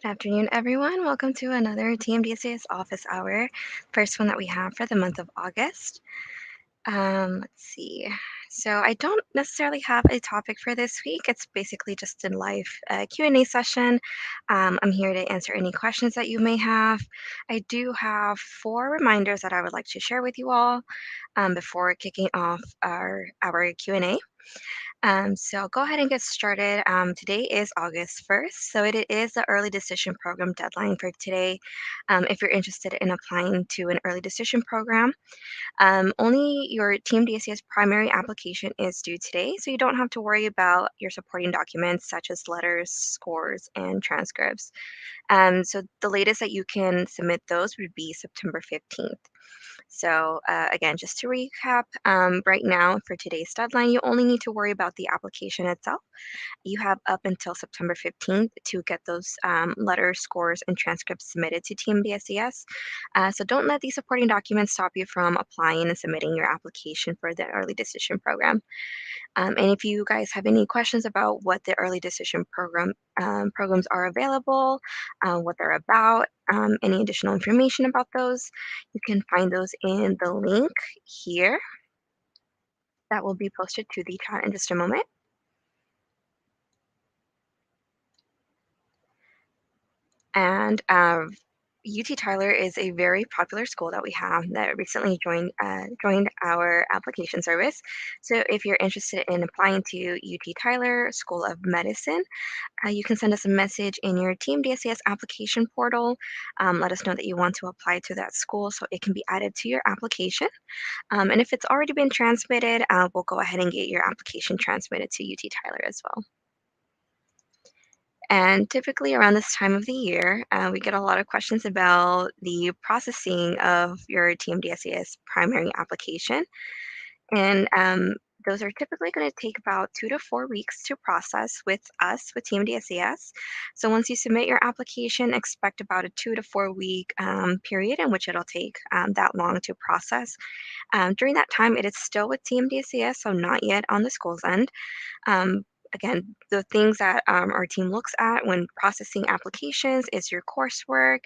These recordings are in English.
Good afternoon, everyone. Welcome to another TMDSAS office hour, first one that we have for the month of August. Let's see. So I don't necessarily have a topic for this week. It's basically just a live Q&A session. I'm here to answer any questions that you may have. I do have 4 reminders that I would like to share with you all before kicking off our Q&A. So I'll go ahead and get started. Today is August 1st, so it is the early decision program deadline for today. If you're interested in applying to an early decision program, only your TMDSAS primary application is due today, so you don't have to worry about your supporting documents such as letters, scores, and transcripts. So the latest that you can submit those would be September 15th. So again, just to recap, right now for today's deadline, you only need to worry about the application itself. You have up until September 15th to get those letters, scores, and transcripts submitted to TMDSAS. So don't let these supporting documents stop you from applying and submitting your application for the early decision program. And if you guys have any questions about what the early decision programs are available, what they're about, any additional information about those, you can find those in the link here that will be posted to the chat in just a moment. And UT Tyler is a very popular school that we have that recently joined our application service. So if you're interested in applying to UT Tyler School of Medicine, you can send us a message in your TMDSAS application portal. Let us know that you want to apply to that school so it can be added to your application. And if it's already been transmitted, we'll go ahead and get your application transmitted to UT Tyler as well. And typically around this time of the year, we get a lot of questions about the processing of your TMDSAS primary application. And those are typically going to take about 2 to 4 weeks to process with us, with TMDSAS. So once you submit your application, expect about a 2 to 4 week period in which it'll take that long to process. During that time, it is still with TMDSAS, so not yet on the school's end. Um, Again, the things that our team looks at when processing applications is your coursework,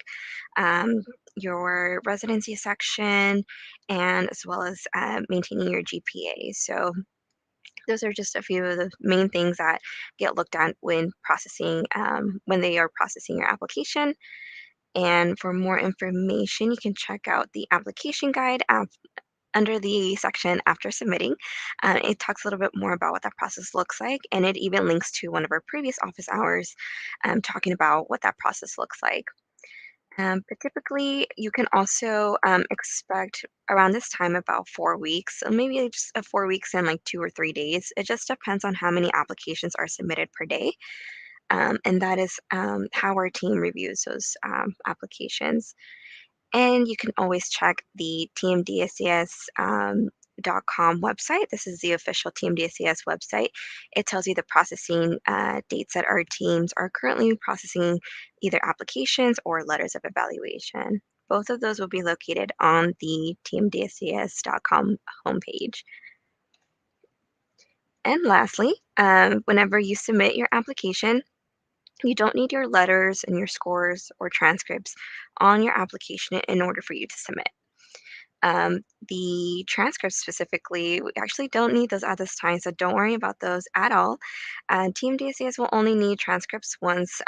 um, your residency section, and as well as maintaining your GPA. So those are just a few of the main things that get looked at when they are processing your application. And for more information, you can check out the application guide under the section after submitting. It talks a little bit more about what that process looks like, and it even links to one of our previous office hours talking about what that process looks like. But typically, you can also expect around this time about 4 weeks, so maybe just 4 weeks and like 2 or 3 days. It just depends on how many applications are submitted per day. And that is how our team reviews those applications. And you can always check the TMDSAS.com website. This is the official TMDSAS website. It tells you the processing dates that our teams are currently processing either applications or letters of evaluation. Both of those will be located on the TMDSAS.com homepage. And lastly, whenever you submit your application, you don't need your letters and your scores or transcripts on your application in order for you to submit. The transcripts specifically, we actually don't need those at this time, so don't worry about those at all. Team DCS will only need transcripts once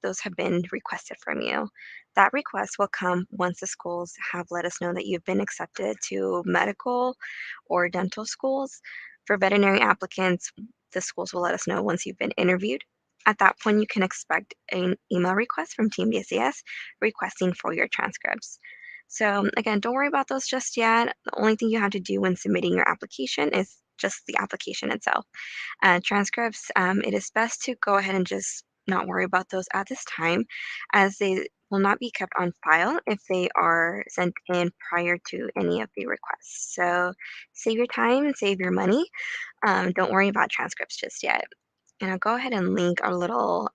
those have been requested from you. That request will come once the schools have let us know that you've been accepted to medical or dental schools. For veterinary applicants, the schools will let us know once you've been interviewed. At that point, you can expect an email request from Team DCS requesting for your transcripts. So again, don't worry about those just yet. The only thing you have to do when submitting your application is just the application itself. Transcripts, it is best to go ahead and just not worry about those at this time, as they will not be kept on file if they are sent in prior to any of the requests. So save your time and save your money. Don't worry about transcripts just yet. And I'll go ahead and link our little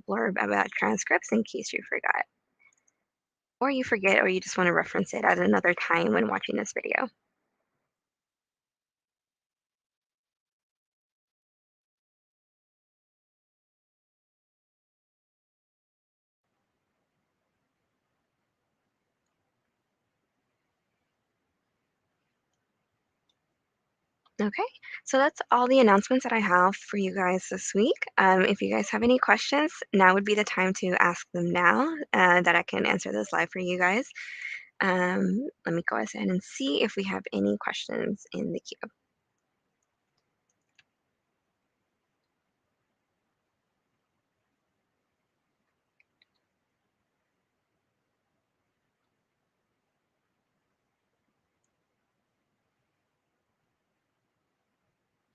blurb about transcripts in case you forgot. Or you forget, or you just want to reference it at another time when watching this video. Okay, so that's all the announcements that I have for you guys this week. If you guys have any questions, now would be the time to ask them now that I can answer this live for you guys. Let me go ahead and see if we have any questions in the queue.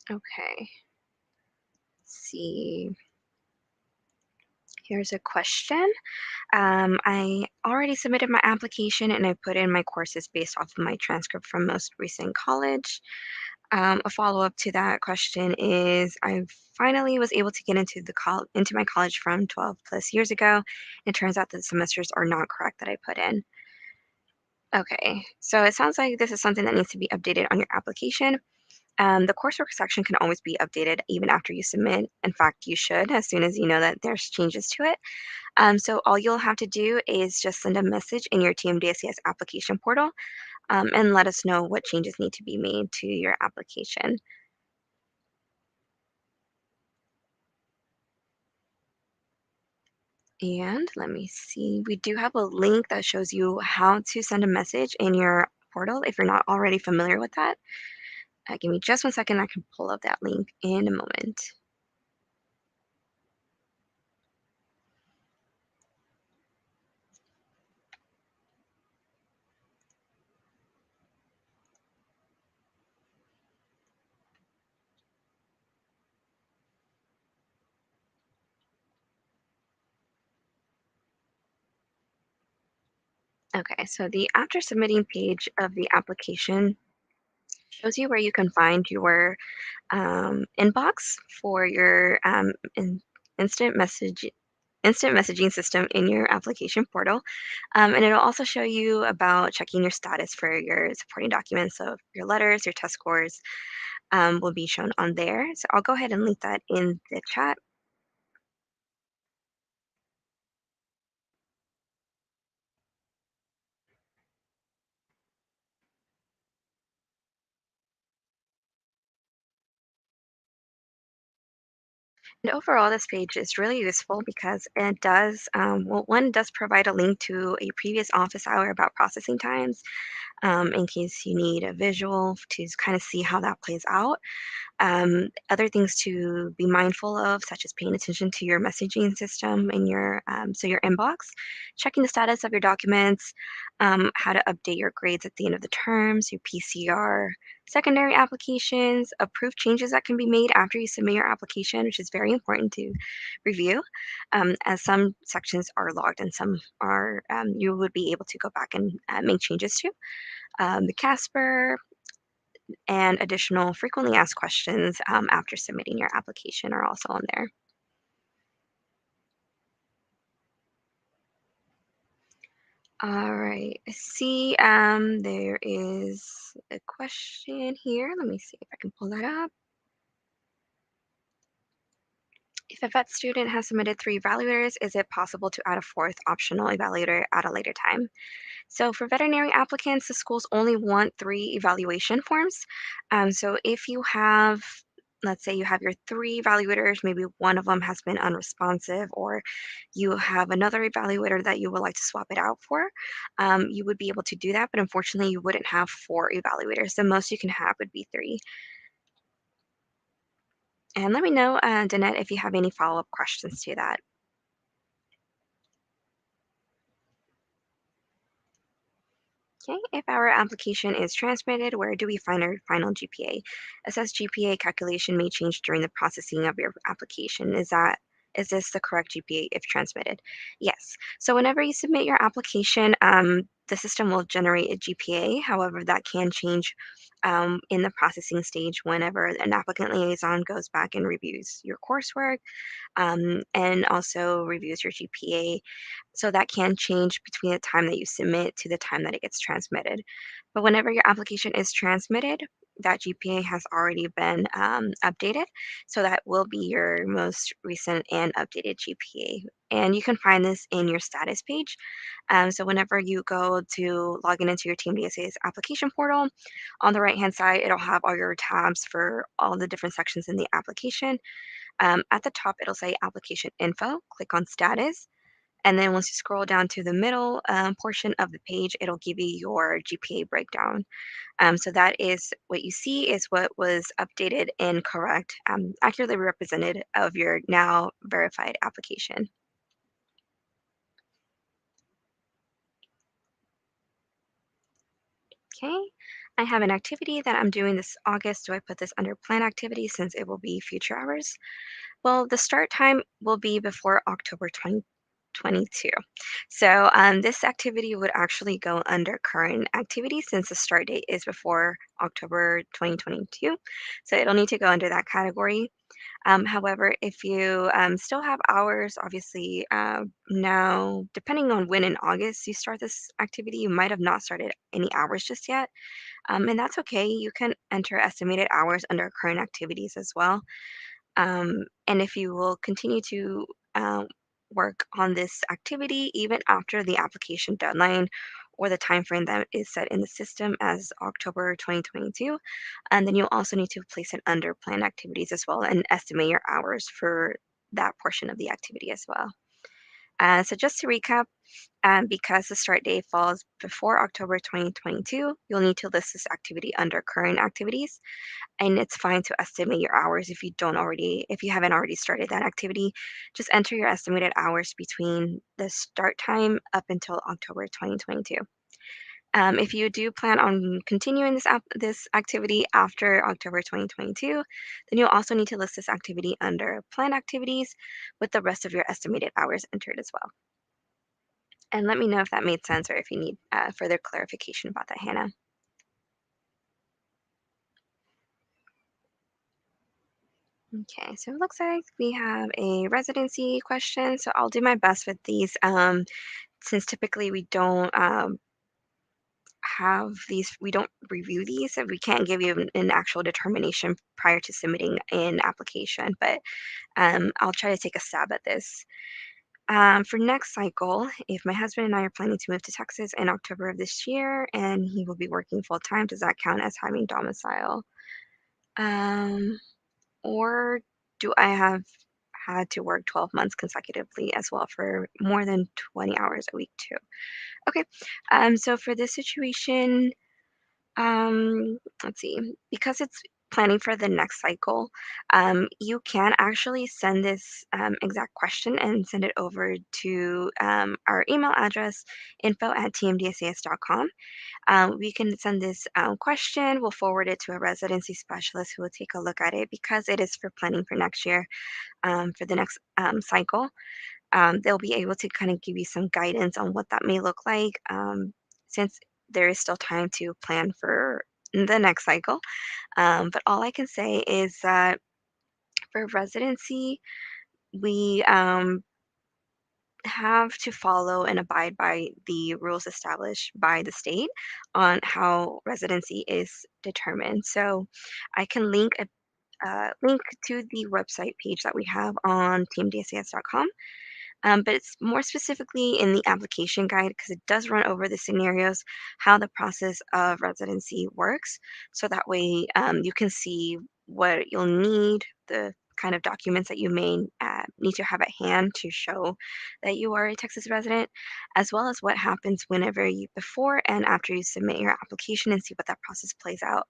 Okay, let's see. Here's a question. I already submitted my application and I put in my courses based off of my transcript from most recent college. A follow-up to that question is I finally was able to get into my college from 12 plus years ago. It turns out that the semesters are not correct that I put in. Okay, so it sounds like this is something that needs to be updated on your application. The coursework section can always be updated even after you submit. In fact, you should as soon as you know that there's changes to it. So all you'll have to do is just send a message in your TMDSAS application portal and let us know what changes need to be made to your application. And let me see, we do have a link that shows you how to send a message in your portal if you're not already familiar with that. Give me just 1 second, I can pull up that link in a moment. Okay, so the after submitting page of the application shows you where you can find your inbox for your instant message instant messaging system in your application portal. And it'll also show you about checking your status for your supporting documents. So your letters, your test scores will be shown on there. So I'll go ahead and link that in the chat. And overall, this page is really useful because it does, well, one does provide a link to a previous office hour about processing times in case you need a visual to kind of see how that plays out. Other things to be mindful of, such as paying attention to your messaging system in your so your inbox, checking the status of your documents, how to update your grades at the end of the terms, your PCR, secondary applications, approve changes that can be made after you submit your application, which is very important to review, as some sections are logged and some are you would be able to go back and make changes to. The Casper, and additional frequently asked questions after submitting your application are also on there. All right, I see there is a question here. Let me see if I can pull that up. If a vet student has submitted 3 evaluators, is it possible to add a fourth optional evaluator at a later time? So for veterinary applicants, the schools only want 3 evaluation forms. So if you have, let's say you have your 3 evaluators, maybe one of them has been unresponsive, or you have another evaluator that you would like to swap it out for, you would be able to do that. But unfortunately, you wouldn't have 4 evaluators. The most you can have would be 3. And let me know, Danette, if you have any follow-up questions to that. Okay, if our application is transmitted, where do we find our final GPA? Assessed GPA calculation may change during the processing of your application. Is this the correct GPA if transmitted? Yes. So whenever you submit your application, the system will generate a GPA. However, that can change in the processing stage whenever an applicant liaison goes back and reviews your coursework and also reviews your GPA. So that can change between the time that you submit to the time that it gets transmitted. But whenever your application is transmitted, that GPA has already been updated. So that will be your most recent and updated GPA. And you can find this in your status page. So whenever you go to log into your TMDSA's application portal, on the right-hand side, it'll have all your tabs for all the different sections in the application. At the top, it'll say application info. Click on status. And then once you scroll down to the middle portion of the page, it'll give you your GPA breakdown. So that is what you see is what was updated and correct, accurately represented of your now verified application. Okay. I have an activity that I'm doing this August. Do I put this under plan activity since it will be future hours? Well, the start time will be before October 2022. So this activity would actually go under current activity since the start date is before October 2022. So it'll need to go under that category. However, if you still have hours, obviously now, depending on when in August you start this activity, you might have not started any hours just yet. And that's okay. You can enter estimated hours under current activities as well. And if you will continue to work on this activity even after the application deadline or the time frame that is set in the system as October 2022, and then you'll also need to place it under planned activities as well and estimate your hours for that portion of the activity as well. So just to recap, because the start date falls before October 2022, you'll need to list this activity under current activities, and it's fine to estimate your hours if you haven't already started that activity. Just enter your estimated hours between the start time up until October 2022. If you do plan on continuing this activity after October 2022, then you'll also need to list this activity under planned activities with the rest of your estimated hours entered as well. And let me know if that made sense or if you need further clarification about that, Hannah. Okay, so it looks like we have a residency question. So I'll do my best with these. Since typically we don't we don't review these, and we can't give you an actual determination prior to submitting an application, but I'll try to take a stab at this. For next cycle, if my husband and I are planning to move to Texas in October of this year and he will be working full time, does that count as having domicile? Um, or do I have had to work 12 months consecutively as well for more than 20 hours a week too? Okay. So for this situation, let's see, because it's planning for the next cycle, you can actually send this exact question and send it over to our email address, info@tmdsas.com. We can send this question, we'll forward it to a residency specialist who will take a look at it because it is for planning for next year, for the next cycle. They'll be able to kind of give you some guidance on what that may look like, since there is still time to plan for the next cycle. But all I can say is that for residency, we have to follow and abide by the rules established by the state on how residency is determined. So I can link to the website page that we have on tmdsas.com. But it's more specifically in the application guide because it does run over the scenarios, how the process of residency works. So that way you can see what you'll need, the kind of documents that you may need to have at hand to show that you are a Texas resident, as well as what happens before and after you submit your application and see what that process plays out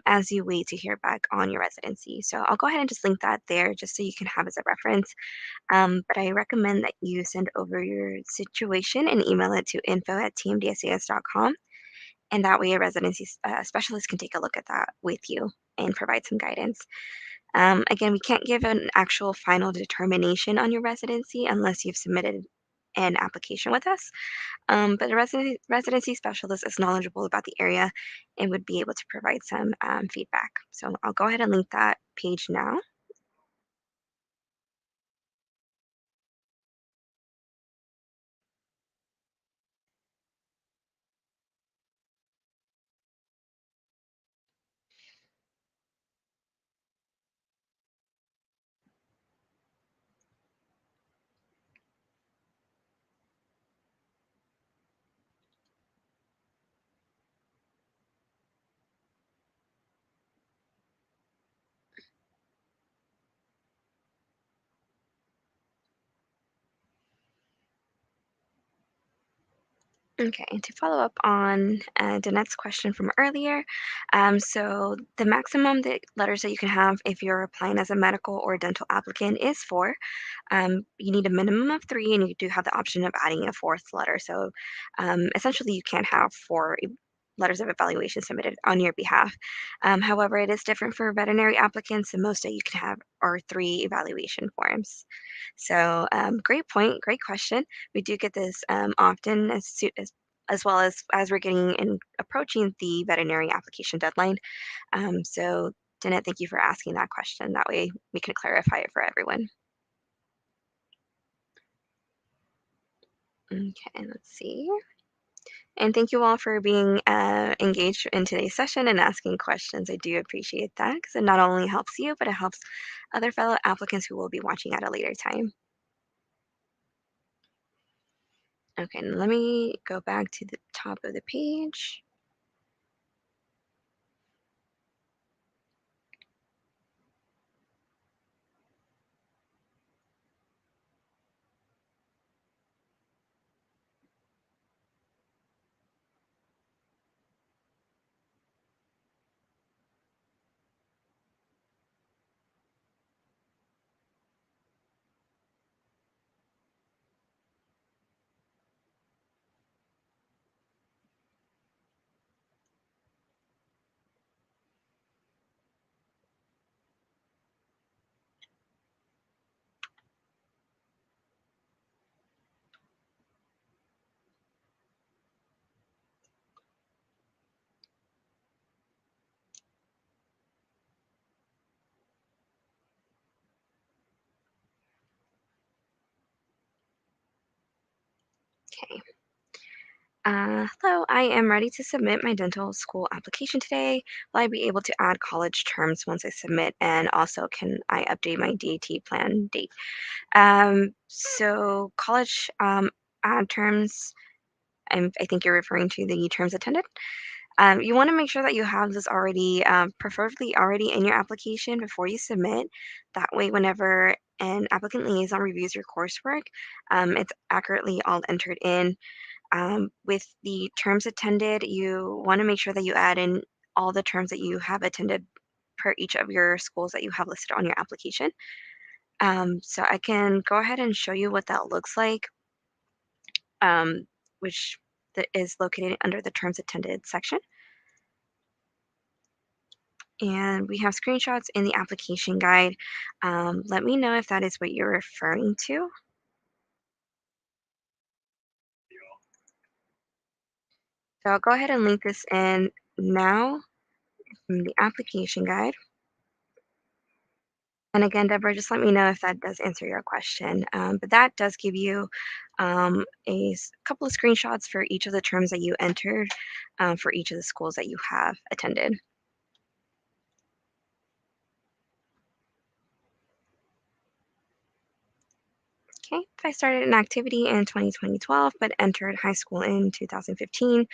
as you wait to hear back on your residency. So I'll go ahead and just link that there just so you can have as a reference. But I recommend that you send over your situation and email it to info@tmdsas.com. And that way, a residency specialist can take a look at that with you and provide some guidance. Again, we can't give an actual final determination on your residency unless you've submitted an application with us. But a residency specialist is knowledgeable about the area and would be able to provide some feedback. So I'll go ahead and link that page now. Okay, to follow up on Danette's question from earlier, so the maximum letters that you can have if you're applying as a medical or dental applicant is four. You need a minimum of three, and you do have the option of adding a fourth letter. So essentially, you can't have four letters of evaluation submitted on your behalf. However, it is different for veterinary applicants, and most that you can have are three evaluation forms. So great point, great question. We do get this often as well as we're getting and approaching the veterinary application deadline. So Danette, thank you for asking that question. That way we can clarify it for everyone. Okay, let's see. And thank you all for being engaged in today's session and asking questions. I do appreciate that because it not only helps you, but it helps other fellow applicants who will be watching at a later time. Okay, and let me go back to the top of the page. Okay. Hello, I am ready to submit my dental school application today. Will I be able to add college terms once I submit? And also, can I update my DAT plan date? So college add terms, I think you're referring to the terms attended. You want to make sure that you have this already, preferably already in your application before you submit. That way, whenever an applicant liaison reviews your coursework, it's accurately all entered in. With the terms attended, you want to make sure that you add in all the terms that you have attended per each of your schools that you have listed on your application. So I can go ahead and show you what that looks like, which is located under the terms attended section. And we have screenshots in the application guide. Let me know if that is what you're referring to. So I'll go ahead and link this in now from the application guide. And again, Deborah, just let me know if that does answer your question. But that does give you couple of screenshots for each of the terms that you entered for each of the schools that you have attended. Okay, if I started an activity in 2012 but entered high school in 2015,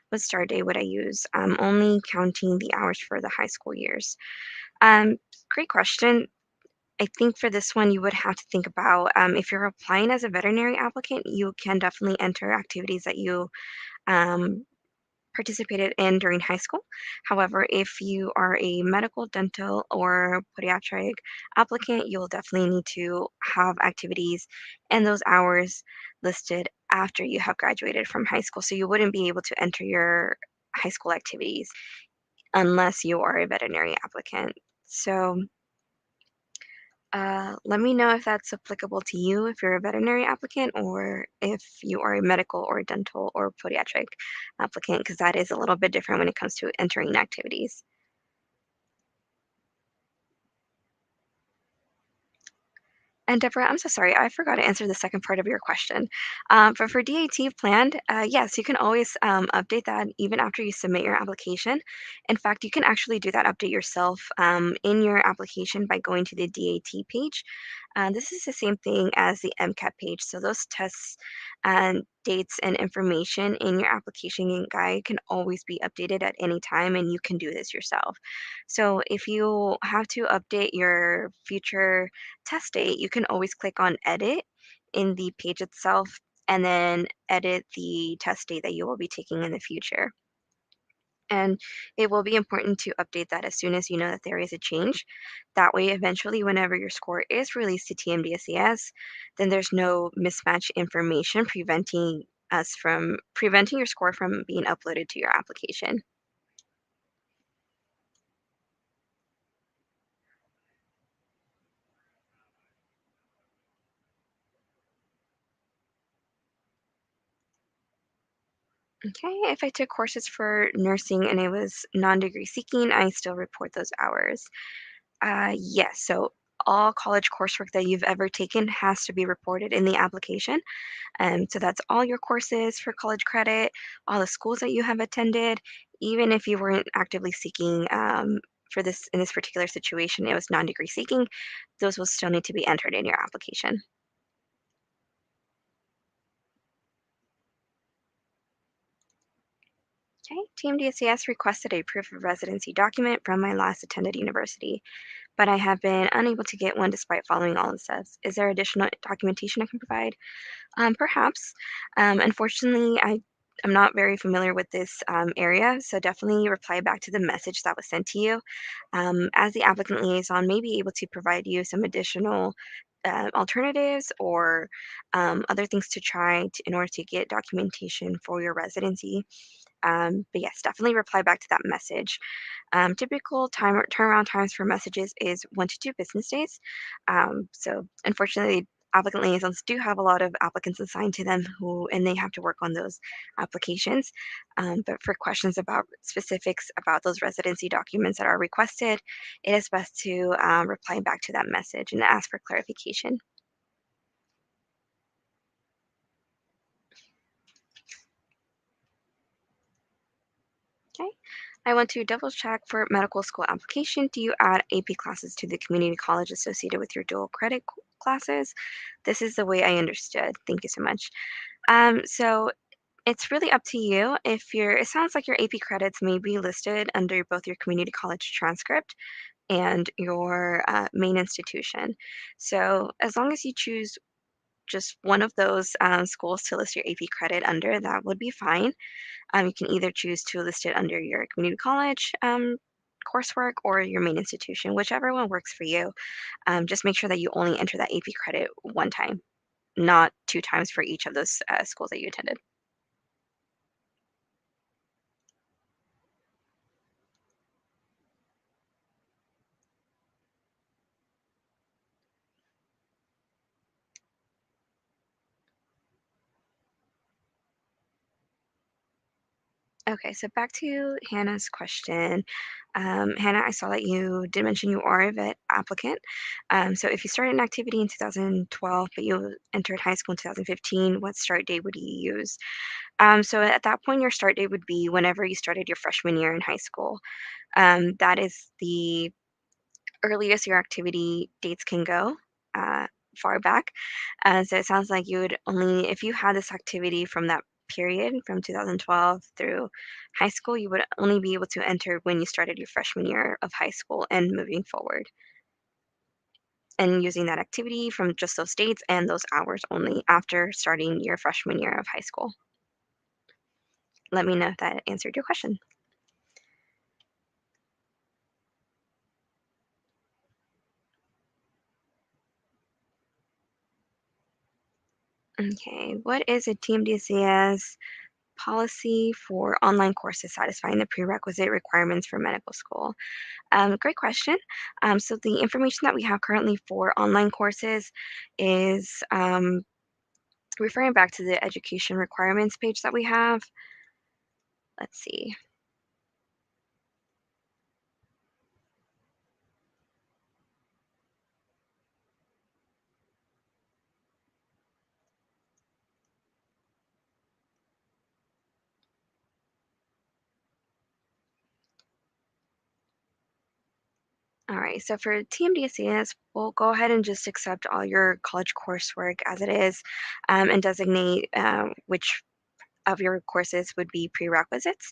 what start date would I use? I'm only counting the hours for the high school years. Um, Great question. I think for this one, you would have to think about if you're applying as a veterinary applicant, you can definitely enter activities that you um, participated in during high school. However, if you are a medical, dental, or podiatric applicant, you'll definitely need to have activities and those hours listed after you have graduated from high school. So you wouldn't be able to enter your high school activities unless you are a veterinary applicant. So let me know if that's applicable to you if you're a veterinary applicant or if you are a medical or dental or podiatric applicant, because that is a little bit different when it comes to entering activities. And Deborah, I'm so sorry, I forgot to answer the second part of your question. But for DAT planned, yes, you can always update that even after you submit your application. In fact, you can actually do that update yourself in your application by going to the DAT page. This is the same thing as the MCAT page. So those tests and dates and information in your application guide can always be updated at any time, and you can do this yourself. So if you have to update your future test date, you can always click on edit in the page itself and then edit the test date that you will be taking in the future. And it will be important to update that as soon as you know that there is a change. That way, eventually, whenever your score is released to TMDSAS, then there's no mismatch information preventing your score from being uploaded to your application. Okay, if I took courses for nursing and it was non-degree seeking, I still report those hours. Yes, so all college coursework that you've ever taken has to be reported in the application. So that's all your courses for college credit, all the schools that you have attended, even if you weren't actively seeking for this in this particular situation, it was non-degree seeking, those will still need to be entered in your application. Okay, TMDSAS requested a proof of residency document from my last attended university, but I have been unable to get one despite following all the steps. Is there additional documentation I can provide? Perhaps. Unfortunately, I'm not very familiar with this area, so definitely reply back to the message that was sent to you. As the applicant liaison, may be able to provide you some additional alternatives or other things to try in order to get documentation for your residency. But yes, definitely reply back to that message. Typical turnaround times for messages is 1 to 2 business days. So unfortunately, applicant liaisons do have a lot of applicants assigned to them and they have to work on those applications. But for questions about specifics about those residency documents that are requested, it is best to reply back to that message and ask for clarification. Okay. I want to double check for medical school application. Do you add AP classes to the community college associated with your dual credit classes? This is the way I understood. Thank you so much. So it's really up to you. It sounds like your AP credits may be listed under both your community college transcript and your main institution. So as long as you choose just one of those schools to list your AP credit under, that would be fine. You can either choose to list it under your community college coursework or your main institution, whichever one works for you. Just make sure that you only enter that AP credit one time, not two times for each of those schools that you attended. Okay, so back to Hannah's question. Hannah, I saw that you did mention you are a vet applicant. So if you started an activity in 2012, but you entered high school in 2015, what start date would you use? So at that point, your start date would be whenever you started your freshman year in high school. That is the earliest your activity dates can go, uh, far back. So it sounds like you would only, if you had this activity from that period from 2012 through high school, you would only be able to enter when you started your freshman year of high school and moving forward. And using that activity from just those dates and those hours only after starting your freshman year of high school. Let me know if that answered your question. Okay, what is a TMDCS policy for online courses satisfying the prerequisite requirements for medical school? Great question. So the information that we have currently for online courses is referring back to the education requirements page that we have. Let's see. All right, so for TMDSAS, we'll go ahead and just accept all your college coursework as it is and designate which of your courses would be prerequisites.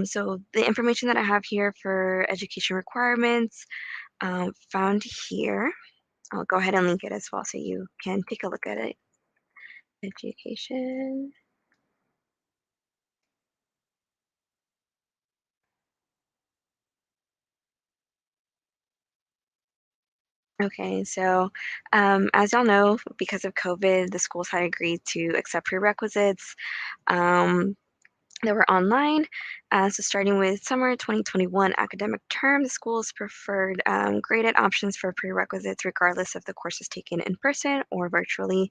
So the information that I have here for education requirements found here, I'll go ahead and link it as well so you can take a look at it. Education. Okay, so as y'all know, because of COVID, the schools had agreed to accept prerequisites. Um, that were online. So starting with summer 2021 academic term, the schools preferred graded options for prerequisites regardless of the courses taken in person or virtually.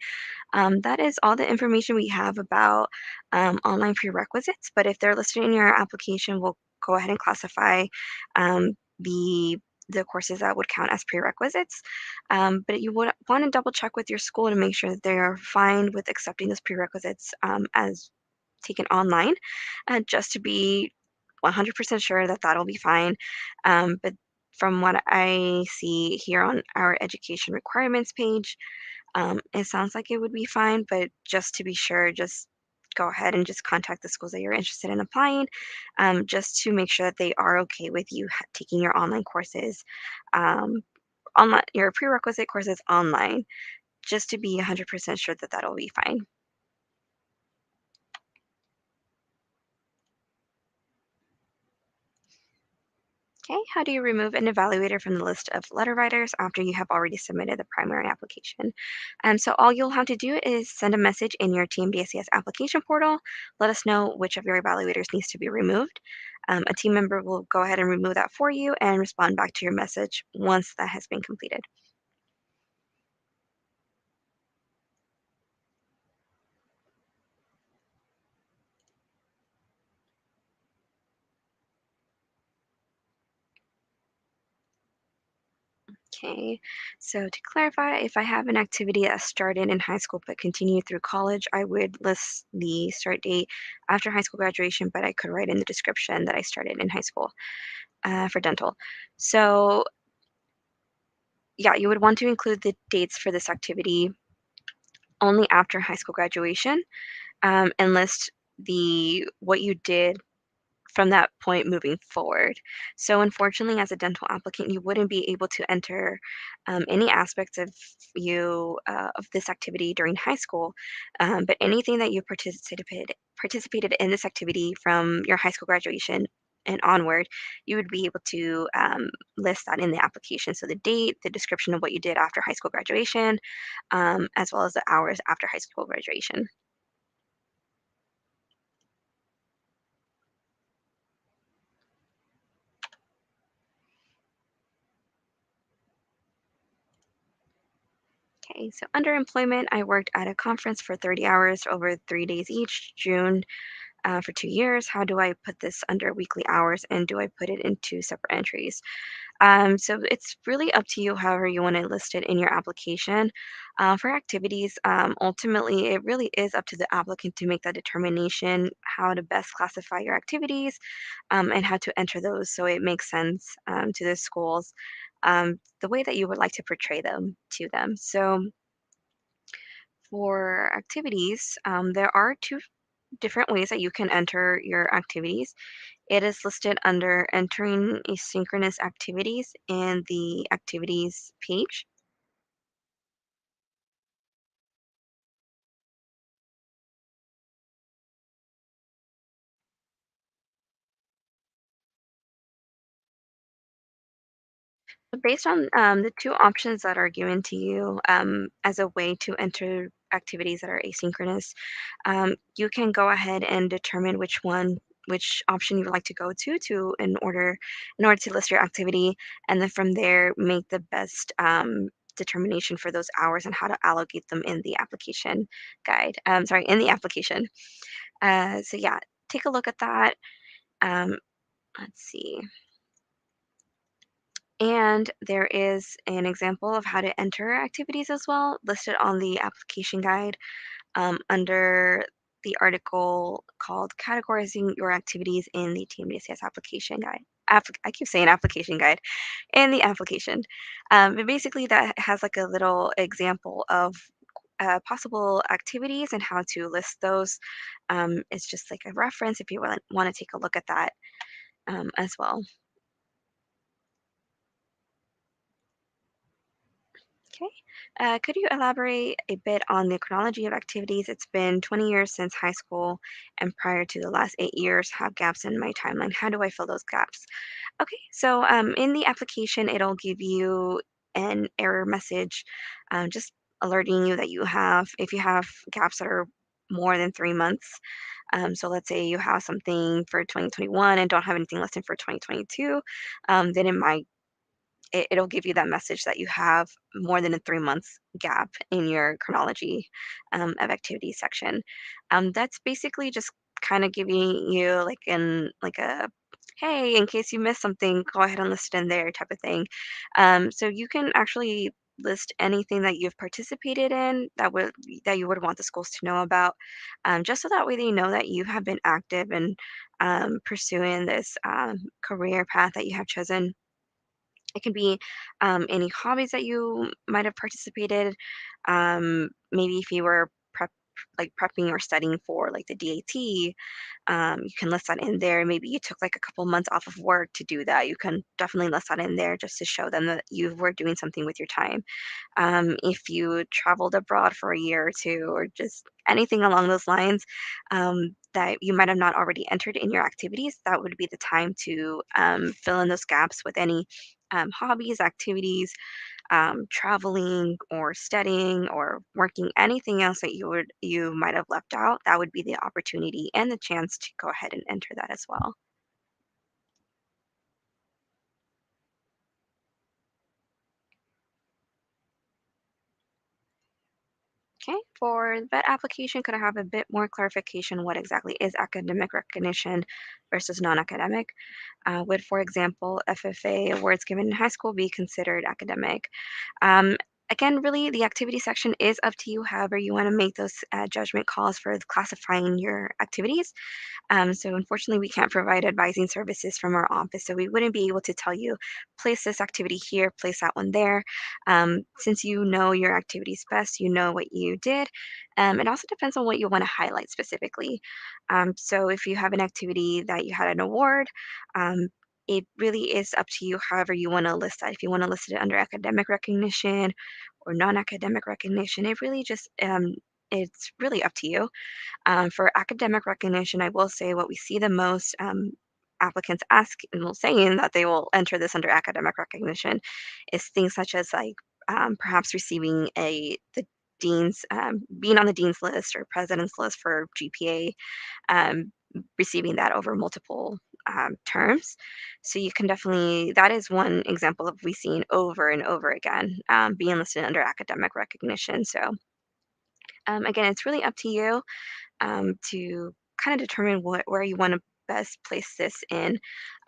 That is all the information we have about online prerequisites, but if they're listed in your application, we'll go ahead and classify the courses that would count as prerequisites. But you would want to double check with your school to make sure that they are fine with accepting those prerequisites as taken online, just to be 100% sure that that'll be fine. But from what I see here on our education requirements page, it sounds like it would be fine, but just to be sure, just go ahead and just contact the schools that you're interested in applying, just to make sure that they are okay with you taking your online courses, um, online your prerequisite courses online, just to be 100% sure that that'll be fine. Okay, how do you remove an evaluator from the list of letter writers after you have already submitted the primary application? So all you'll have to do is send a message in your TMDSAS application portal. Let us know which of your evaluators needs to be removed. A team member will go ahead and remove that for you and respond back to your message once that has been completed. Okay, so to clarify, if I have an activity that started in high school but continued through college, I would list the start date after high school graduation, but I could write in the description that I started in high school for dental. So, yeah, you would want to include the dates for this activity only after high school graduation, and list the what you did from that point moving forward. So unfortunately, as a dental applicant, you wouldn't be able to enter any aspects of of this activity during high school, but anything that you participated in this activity from your high school graduation and onward, you would be able to list that in the application. So the date, the description of what you did after high school graduation, as well as the hours after high school graduation. Okay, so under employment, I worked at a conference for 30 hours over 3 days each, June for 2 years. How do I put this under weekly hours and do I put it into separate entries? So it's really up to you, however you want to list it in your application. For activities, ultimately, it really is up to the applicant to make that determination how to best classify your activities and how to enter those so it makes sense to the schools the way that you would like to portray them to them. So for activities, there are two different ways that you can enter your activities. It is listed under entering asynchronous activities in the activities page. Based on the two options that are given to you as a way to enter activities that are asynchronous, you can go ahead and determine which option you would like to go to in order to list your activity, and then from there make the best determination for those hours and how to allocate them in the application guide. Sorry, in the application. So yeah, take a look at that. Um, let's see. And there is an example of how to enter activities as well, listed on the application guide under the article called Categorizing Your Activities in the TMDSAS Application Guide. I keep saying application guide and the application. But basically, that has like a little example of possible activities and how to list those. It's just like a reference if you want to take a look at that as well. Okay. Could you elaborate a bit on the chronology of activities? It's been 20 years since high school, and prior to the last 8 years, have gaps in my timeline. How do I fill those gaps? Okay, so in the application, it'll give you an error message, just alerting you that if you have gaps that are more than 3 months. So let's say you have something for 2021 and don't have anything listed for 2022, then it'll give you that message that you have more than a 3 months gap in your chronology of activities section. That's basically just kind of giving you like a hey, in case you missed something, go ahead and list it in there type of thing. So you can actually list anything that you've participated in that you would want the schools to know about, just so that way they know that you have been active and pursuing this career path that you have chosen. It can be any hobbies that you might have participated. Maybe if you were prepping or studying for like the DAT, you can list that in there. Maybe you took like a couple months off of work to do that. You can definitely list that in there just to show them that you were doing something with your time. If you traveled abroad for a year or two, or just anything along those lines that you might have not already entered in your activities, that would be the time to fill in those gaps with any hobbies, activities, traveling or studying or working, anything else that you might have left out. That would be the opportunity and the chance to go ahead and enter that as well. Okay, for that application, could I have a bit more clarification what exactly is academic recognition versus non-academic? Would, for example, FFA awards given in high school be considered academic? Um, Again, really, the activity section is up to you. However, you want to make those judgment calls for classifying your activities. So unfortunately, we can't provide advising services from our office, so we wouldn't be able to tell you, place this activity here, place that one there. Since you know your activities best, you know what you did. It also depends on what you want to highlight specifically. So if you have an activity that you had an award, it really is up to you however you want to list that. If you want to list it under academic recognition or non-academic recognition, it's really up to you. For academic recognition, I will say what we see the most applicants ask and will saying that they will enter this under academic recognition is things such as like perhaps receiving the dean's being on the dean's list or president's list for GPA, receiving that over multiple terms. So you can definitely that is one example of we seen over and over again being listed under academic recognition. So again, it's really up to you to kind of determine where you want to best place this in.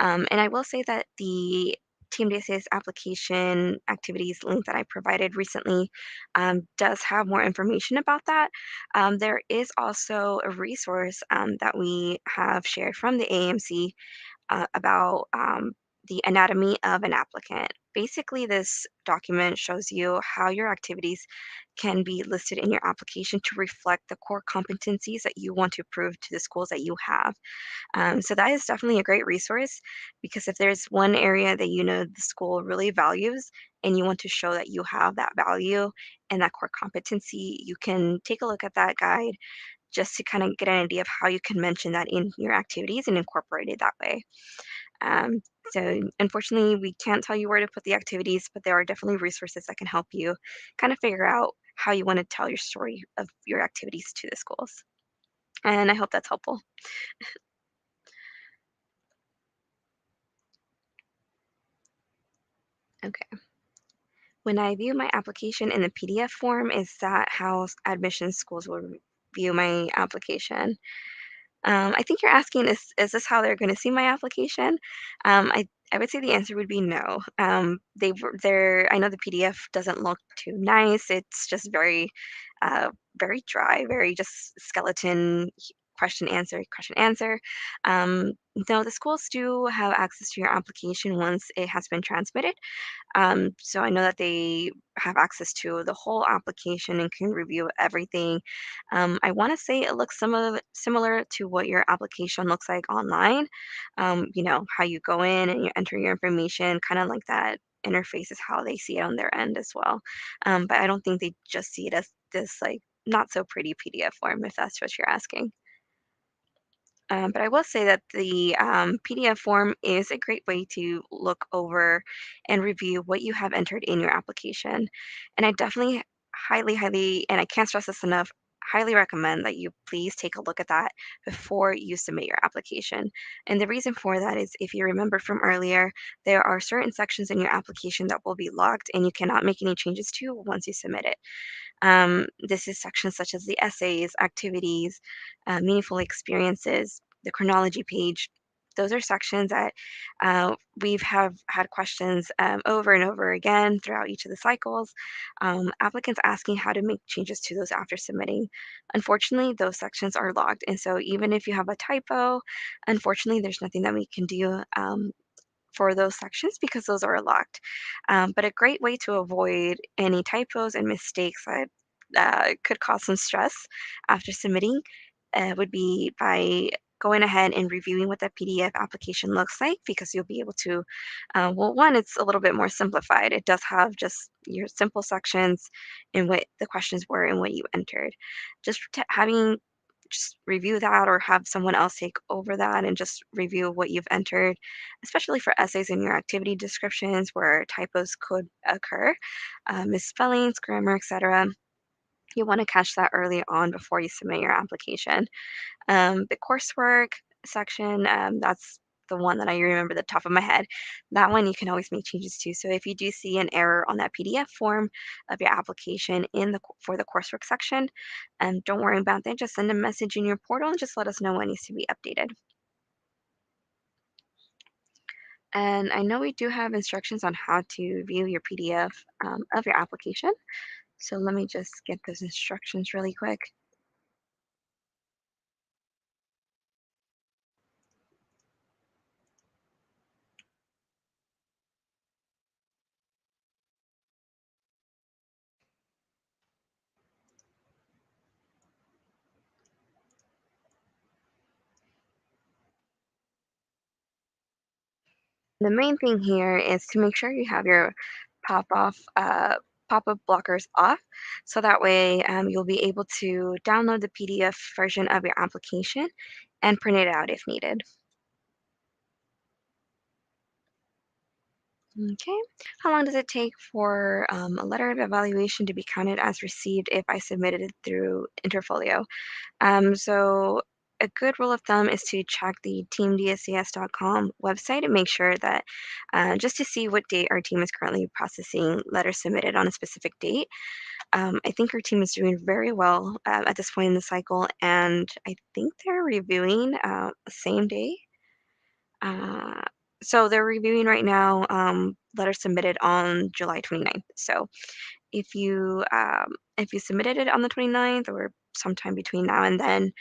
And I will say that the TMDSAS application activities link that I provided recently does have more information about that. There is also a resource that we have shared from the AMC about the anatomy of an applicant. Basically, this document shows you how your activities can be listed in your application to reflect the core competencies that you want to prove to the schools that you have. So that is definitely a great resource because if there's one area that you know the school really values and you want to show that you have that value and that core competency, you can take a look at that guide just to kind of get an idea of how you can mention that in your activities and incorporate it that way. Um, so unfortunately, we can't tell you where to put the activities, but there are definitely resources that can help you kind of figure out how you want to tell your story of your activities to the schools. And I hope that's helpful. Okay. When I view my application in the PDF form, is that how admissions schools will view my application? I think you're asking, is this how they're going to see my application? I would say the answer would be no. I know the PDF doesn't look too nice. It's just very dry, very just skeleton question answer. Um, no, the schools do have access to your application once it has been transmitted. So I know that they have access to the whole application and can review everything. I want to say it looks similar to what your application looks like online. You know, how you go in and you enter your information, kind of like that interface is how they see it on their end as well. But I don't think they just see it as this like not so pretty PDF form, if that's what you're asking. But I will say that the PDF form is a great way to look over and review what you have entered in your application. And I definitely highly, and I can't stress this enough, highly recommend that you please take a look at that before you submit your application. And the reason for that is if you remember from earlier, there are certain sections in your application that will be locked and you cannot make any changes to once you submit it. This is sections such as the essays, activities, meaningful experiences, the chronology page. Those are sections that we've have had questions over and over again throughout each of the cycles. Applicants asking how to make changes to those after submitting. Unfortunately, those sections are locked, and so even if you have a typo, unfortunately, there's nothing that we can do for those sections because those are locked. But a great way to avoid any typos and mistakes that could cause some stress after submitting would be by going ahead and reviewing what that PDF application looks like because you'll be able to, well, one, it's a little bit more simplified. It does have just your simple sections and what the questions were and what you entered. Having just review that or have someone else take over that and just review what you've entered, especially for essays in your activity descriptions where typos could occur, misspellings, grammar, etc. You want to catch that early on before you submit your application. The coursework section, that's the one that I remember the top of my head. That one you can always make changes to. So if you do see an error on that PDF form of your application for the coursework section, don't worry about that. Just send a message in your portal and just let us know what needs to be updated. And I know we do have instructions on how to view your PDF of your application. So let me just get those instructions really quick. The main thing here is to make sure you have your pop off pop-up blockers off, so that way you'll be able to download the PDF version of your application and print it out if needed. Okay. How long does it take for a letter of evaluation to be counted as received if I submitted it through Interfolio? So a good rule of thumb is to check the TMDSAS.com website and make sure that just to see what date our team is currently processing letters submitted on a specific date. I think our team is doing very well at this point in the cycle, and I think they're reviewing same day. Uh, so they're reviewing right now letters submitted on July 29th. So if you submitted it on the 29th or sometime between now and then,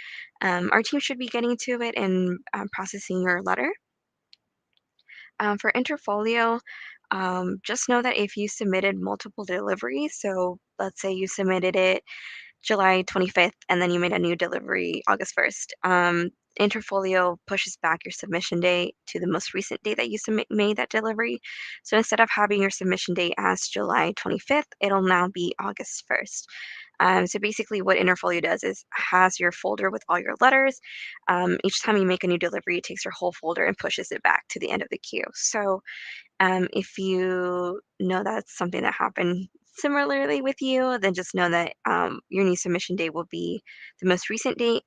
our team should be getting to it and processing your letter. For Interfolio, just know that if you submitted multiple deliveries, so let's say you submitted it July 25th, and then you made a new delivery August 1st. Interfolio pushes back your submission date to the most recent date that you made that delivery. So instead of having your submission date as July 25th, it'll now be August 1st. So basically, what Interfolio does is has your folder with all your letters. Each time you make a new delivery, it takes your whole folder and pushes it back to the end of the queue. So if you know that's something that happened similarly with you, then just know that your new submission date will be the most recent date.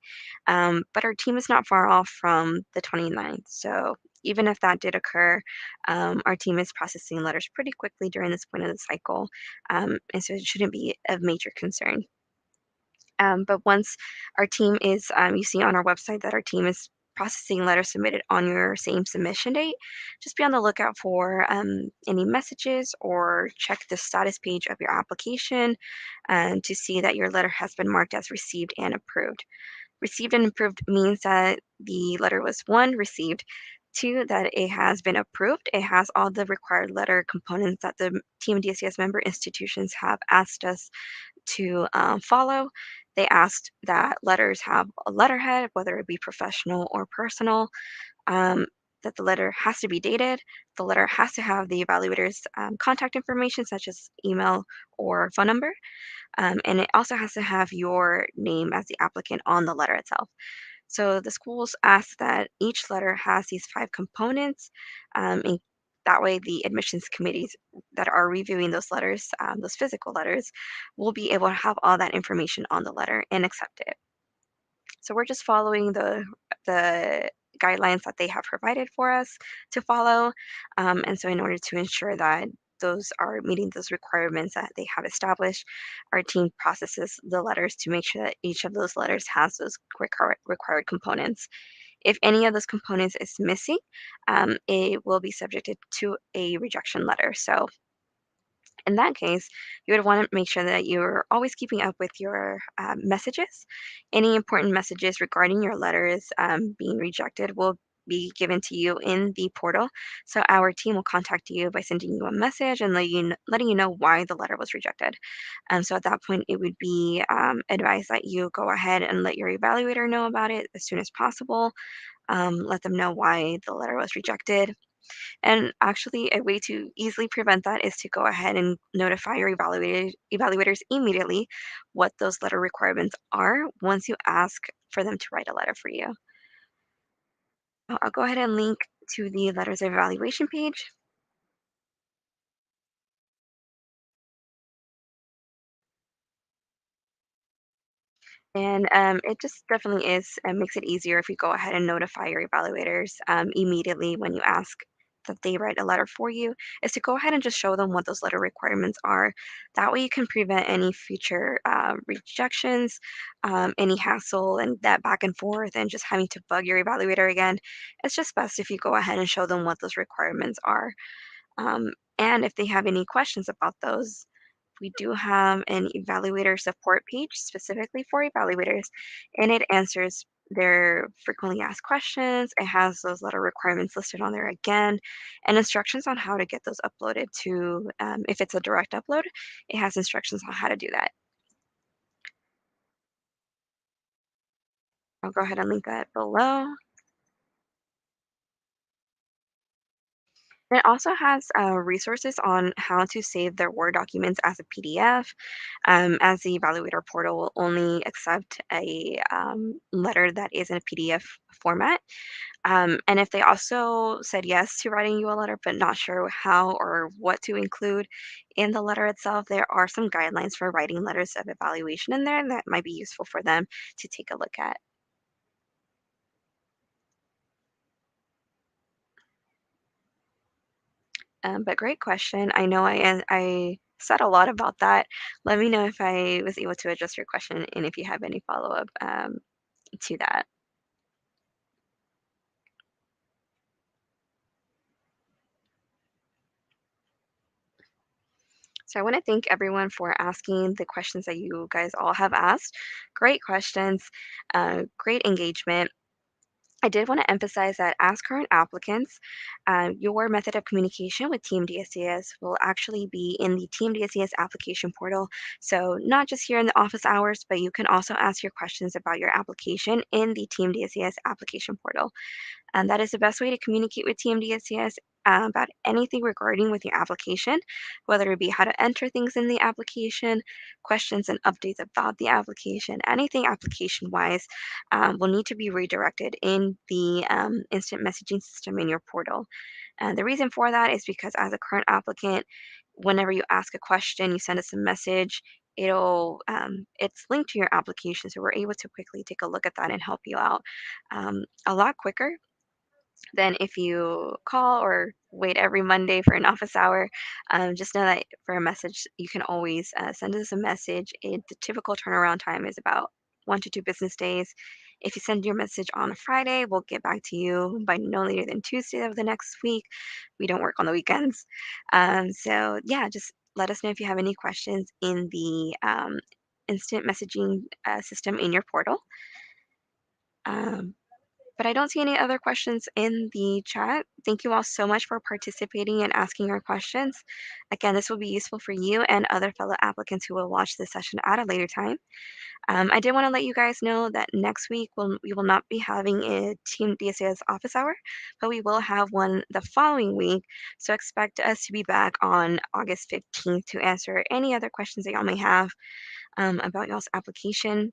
But our team is not far off from the 29th. So even if that did occur, our team is processing letters pretty quickly during this point of the cycle. And so it shouldn't be of major concern. But once our team is, you see on our website that our team is processing letters submitted on your same submission date, just be on the lookout for any messages or check the status page of your application to see that your letter has been marked as received and approved. Received and approved means that the letter was one, received, two, that it has been approved. It has all the required letter components that the TMDSAS member institutions have asked us to follow. They asked that letters have a letterhead, whether it be professional or personal. Um, that the letter has to be dated. The letter has to have the evaluator's contact information, such as email or phone number. And it also has to have your name as the applicant on the letter itself. So the schools ask that each letter has these five components. And that way, the admissions committees that are reviewing those letters, those physical letters, will be able to have all that information on the letter and accept it. So we're just following the guidelines that they have provided for us to follow. And so in order to ensure that those are meeting those requirements that they have established, our team processes the letters to make sure that each of those letters has those required components. If any of those components is missing, it will be subjected to a rejection letter. So in that case, you would want to make sure that you're always keeping up with your messages. Any important messages regarding your letters being rejected will be given to you in the portal. So our team will contact you by sending you a message and letting you know why the letter was rejected. So at that point, it would be advised that you go ahead and let your evaluator know about it as soon as possible. Let them know why the letter was rejected, and actually, a way to easily prevent that is to go ahead and notify your evaluators immediately what those letter requirements are once you ask for them to write a letter for you. I'll go ahead and link to the letters of evaluation page. And it just definitely is, makes it easier if you go ahead and notify your evaluators immediately when you ask that they write a letter for you, is to go ahead and just show them what those letter requirements are. That way you can prevent any future rejections, any hassle and that back and forth and just having to bug your evaluator again. It's just best if you go ahead and show them what those requirements are. Um, and if they have any questions about those, we do have an evaluator support page specifically for evaluators, and it answers their frequently asked questions. It has those letter requirements listed on there again, and instructions on how to get those uploaded to, if it's a direct upload, it has instructions on how to do that. I'll go ahead and link that below. It also has resources on how to save their Word documents as a PDF, as the evaluator portal will only accept a letter that is in a PDF format. And if they also said yes to writing you a letter, but not sure how or what to include in the letter itself, there are some guidelines for writing letters of evaluation in there that might be useful for them to take a look at. But great question. I know I said a lot about that. Let me know if I was able to address your question and if you have any follow-up to that. So I want to thank everyone for asking the questions that you guys all have asked. Great questions, great engagement. I did want to emphasize that as current applicants, your method of communication with TMDSAS will actually be in the TMDSAS application portal. So not just here in the office hours, but you can also ask your questions about your application in the TMDSAS application portal. And that is the best way to communicate with TMDSCS about anything regarding with your application, whether it be how to enter things in the application, questions and updates about the application, anything application-wise will need to be redirected in the instant messaging system in your portal. And the reason for that is because as a current applicant, whenever you ask a question, you send us a message, it's linked to your application, so we're able to quickly take a look at that and help you out a lot quicker than if you call or wait every Monday for an office hour. Just know that for a message, you can always send us a message. The typical turnaround time is about 1 to 2 business days. If you send your message on a Friday, we'll get back to you by no later than Tuesday of the next week. We don't work on the weekends. So, yeah, just let us know if you have any questions in the instant messaging system in your portal. Um, But I don't see any other questions in the chat. Thank you all so much for participating and asking our questions. Again, this will be useful for you and other fellow applicants who will watch this session at a later time. I did want to let you guys know that next week we will not be having a Team DSAS office hour, but we will have one the following week. So expect us to be back on August 15th to answer any other questions that y'all may have about y'all's application.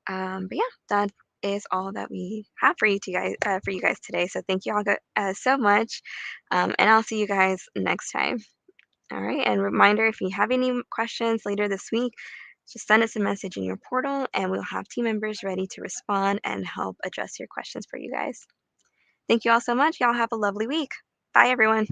But yeah, that is all that we have for you guys today. So thank you all so much, and I'll see you guys next time. All right, and reminder, if you have any questions later this week, just send us a message in your portal and we'll have team members ready to respond and help address your questions for you guys. Thank you all so much. Y'all have a lovely week. Bye, everyone.